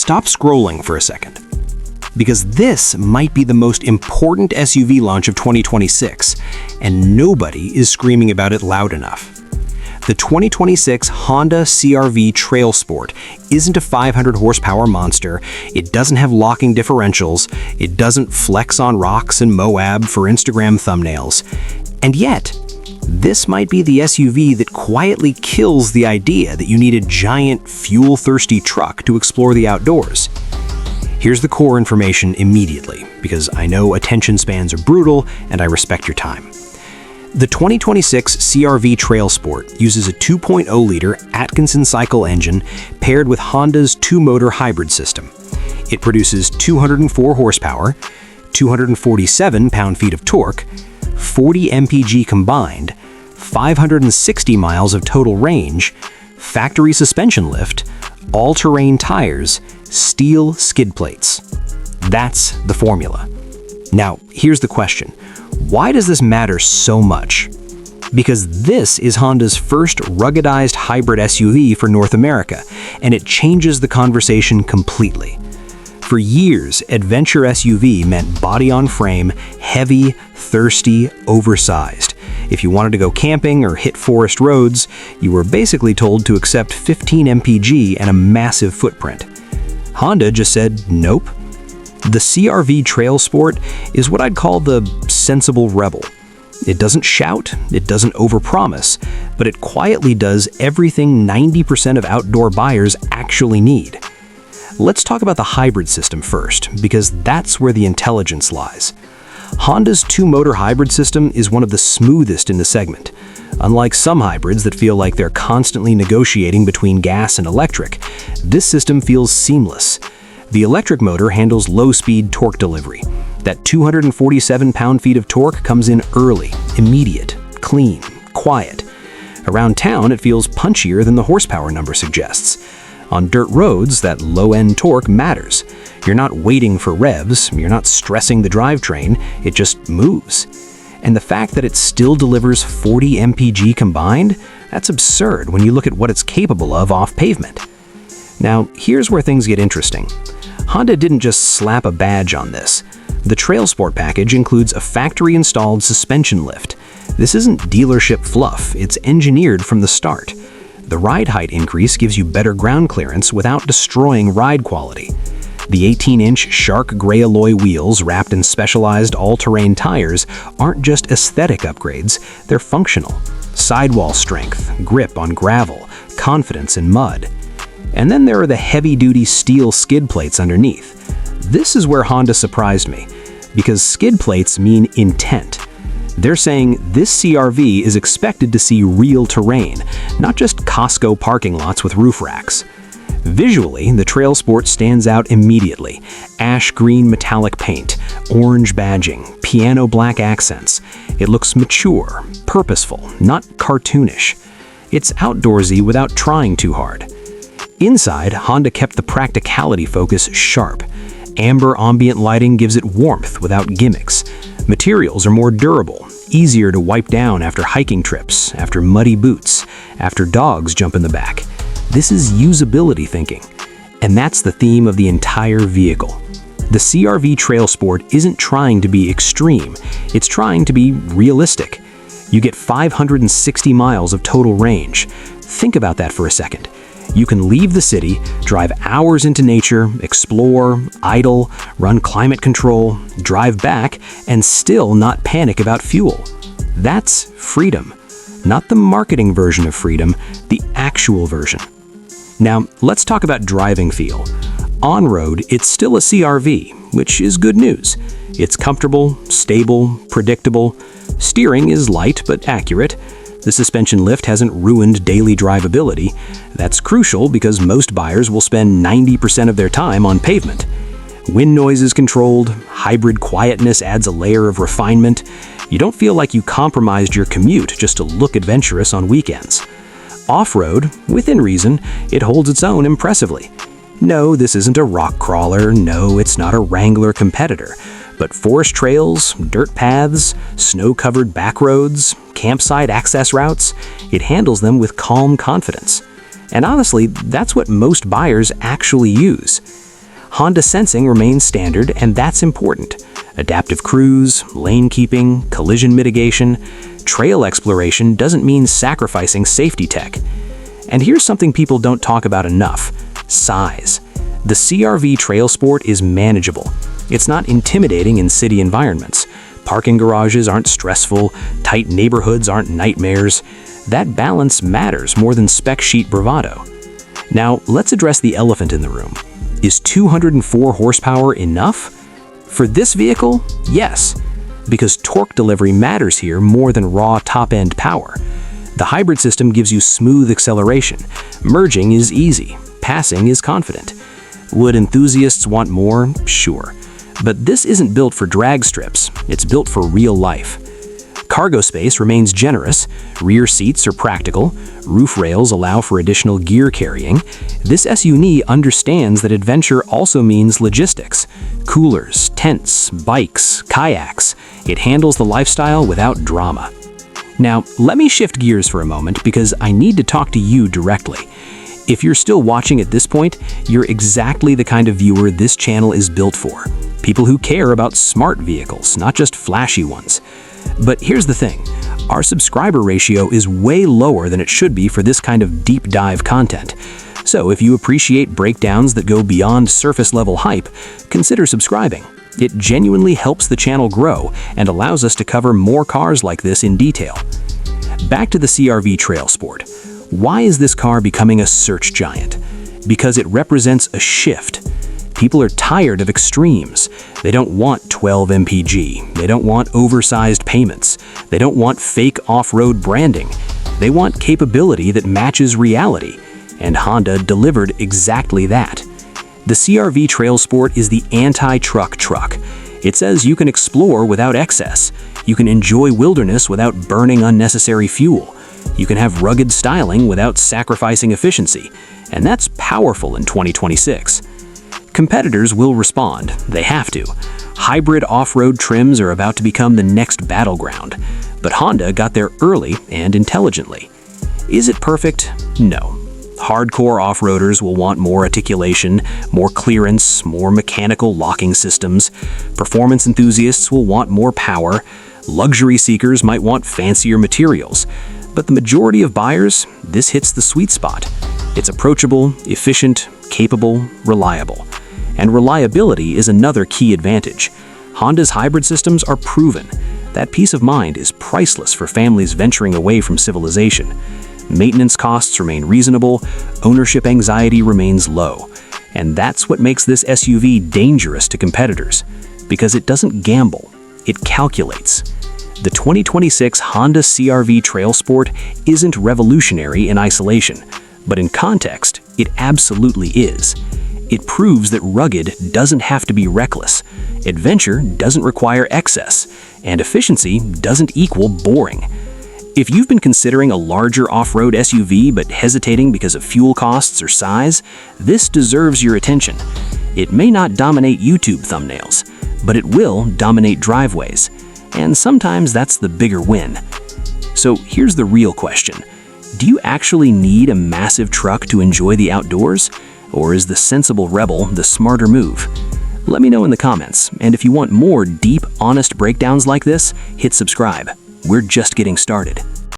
stop scrolling for a second. Because this might be the most important SUV launch of 2026, and nobody is screaming about it loud enough. The 2026 Honda CR-V TrailSport isn't a 500 horsepower monster, it doesn't have locking differentials, it doesn't flex on rocks and Moab for Instagram thumbnails. And yet, this might be the SUV that quietly kills the idea that you need a giant, fuel-thirsty truck to explore the outdoors. Here's the core information immediately, because I know attention spans are brutal and I respect your time. The 2026 CR-V TrailSport uses a 2.0-liter Atkinson-cycle engine paired with Honda's two-motor hybrid system. It produces 204 horsepower, 247 pound-feet of torque, 40 MPG combined, 560 miles of total range, factory suspension lift, all-terrain tires, steel skid plates. That's the formula. Now, here's the question. Why does this matter so much? Because this is Honda's first ruggedized hybrid SUV for North America, and it changes the conversation completely. For years, adventure SUV meant body-on-frame, heavy, thirsty, oversized. If you wanted to go camping or hit forest roads, you were basically told to accept 15 MPG and a massive footprint. Honda just said nope. The CR-V TrailSport is what I'd call the sensible rebel. It doesn't shout, it doesn't overpromise, but it quietly does everything 90% of outdoor buyers actually need. Let's talk about the hybrid system first, because that's where the intelligence lies. Honda's two-motor hybrid system is one of the smoothest in the segment. Unlike some hybrids that feel like they're constantly negotiating between gas and electric, this system feels seamless. The electric motor handles low-speed torque delivery. That 247 pound-feet of torque comes in early, immediate, clean, quiet. Around town, it feels punchier than the horsepower number suggests. On dirt roads, that low-end torque matters. You're not waiting for revs, you're not stressing the drivetrain, it just moves. And the fact that it still delivers 40 MPG combined, that's absurd when you look at what it's capable of off pavement. Now, here's where things get interesting. Honda didn't just slap a badge on this. The TrailSport package includes a factory-installed suspension lift. This isn't dealership fluff, it's engineered from the start. The ride height increase gives you better ground clearance without destroying ride quality. The 18-inch shark gray alloy wheels wrapped in specialized all-terrain tires aren't just aesthetic upgrades, they're functional. Sidewall strength, grip on gravel, confidence in mud. And then there are the heavy-duty steel skid plates underneath. This is where Honda surprised me, because skid plates mean intent. They're saying this CR-V is expected to see real terrain, not just Costco parking lots with roof racks. Visually, the TrailSport stands out immediately. Ash green metallic paint, orange badging, piano black accents. It looks mature, purposeful, not cartoonish. It's outdoorsy without trying too hard. Inside, Honda kept the practicality focus sharp. Amber ambient lighting gives it warmth without gimmicks. Materials are more durable, easier to wipe down after hiking trips, after muddy boots, after dogs jump in the back. This is usability thinking, and that's the theme of the entire vehicle. The CR-V TrailSport isn't trying to be extreme, it's trying to be realistic. You get 560 miles of total range. Think about that for a second. You can leave the city, drive hours into nature, explore, idle, run climate control, drive back, and still not panic about fuel. That's freedom. Not the marketing version of freedom, the actual version. Now, let's talk about driving feel. On-road, it's still a CR-V, which is good news. It's comfortable, stable, predictable. Steering is light but accurate. The suspension lift hasn't ruined daily drivability. That's crucial because most buyers will spend 90% of their time on pavement. Wind noise is controlled, hybrid quietness adds a layer of refinement. You don't feel like you compromised your commute just to look adventurous on weekends. Off-road, within reason, it holds its own impressively. No, this isn't a rock crawler, no, it's not a Wrangler competitor. But forest trails, dirt paths, snow-covered back roads, campsite access routes, it handles them with calm confidence. And honestly, that's what most buyers actually use. Honda sensing remains standard, and that's important. Adaptive cruise, lane keeping, collision mitigation, trail exploration doesn't mean sacrificing safety tech. And here's something people don't talk about enough: size. The CR-V TrailSport is manageable. It's not intimidating in city environments. Parking garages aren't stressful, tight neighborhoods aren't nightmares. That balance matters more than spec sheet bravado. Now, let's address the elephant in the room. Is 204 horsepower enough? For this vehicle, yes, because torque delivery matters here more than raw top-end power. The hybrid system gives you smooth acceleration. Merging is easy. Passing is confident. Would enthusiasts want more? Sure. But this isn't built for drag strips. It's built for real life. Cargo space remains generous, rear seats are practical, roof rails allow for additional gear carrying. This SUV understands that adventure also means logistics. Coolers, tents, bikes, kayaks. It handles the lifestyle without drama. Now, let me shift gears for a moment because I need to talk to you directly. If you're still watching at this point, you're exactly the kind of viewer this channel is built for. People who care about smart vehicles, not just flashy ones. But here's the thing, our subscriber ratio is way lower than it should be for this kind of deep dive content. So if you appreciate breakdowns that go beyond surface level hype, consider subscribing. It genuinely helps the channel grow and allows us to cover more cars like this in detail. Back to the CR-V TrailSport. Why is this car becoming a search giant? Because it represents a shift. People are tired of extremes. They don't want 12 MPG. They don't want oversized payments. They don't want fake off-road branding. They want capability that matches reality. And Honda delivered exactly that. The CR-V TrailSport is the anti-truck truck. It says you can explore without excess. You can enjoy wilderness without burning unnecessary fuel. You can have rugged styling without sacrificing efficiency. And that's powerful in 2026. Competitors will respond. They have to. Hybrid off-road trims are about to become the next battleground. But Honda got there early and intelligently. Is it perfect? No. Hardcore off-roaders will want more articulation, more clearance, more mechanical locking systems. Performance enthusiasts will want more power. Luxury seekers might want fancier materials. But the majority of buyers, this hits the sweet spot. It's approachable, efficient, capable, reliable. And reliability is another key advantage. Honda's hybrid systems are proven. That peace of mind is priceless for families venturing away from civilization. Maintenance costs remain reasonable, ownership anxiety remains low. And that's what makes this SUV dangerous to competitors. Because it doesn't gamble, it calculates. The 2026 Honda CR-V TrailSport isn't revolutionary in isolation, but in context, it absolutely is. It proves that rugged doesn't have to be reckless, adventure doesn't require excess, and efficiency doesn't equal boring. If you've been considering a larger off-road SUV but hesitating because of fuel costs or size, this deserves your attention. It may not dominate YouTube thumbnails, but it will dominate driveways. And sometimes that's the bigger win. So here's the real question. Do you actually need a massive truck to enjoy the outdoors? Or is the sensible Rebel the smarter move? Let me know in the comments, and if you want more deep, honest breakdowns like this, hit subscribe. We're just getting started.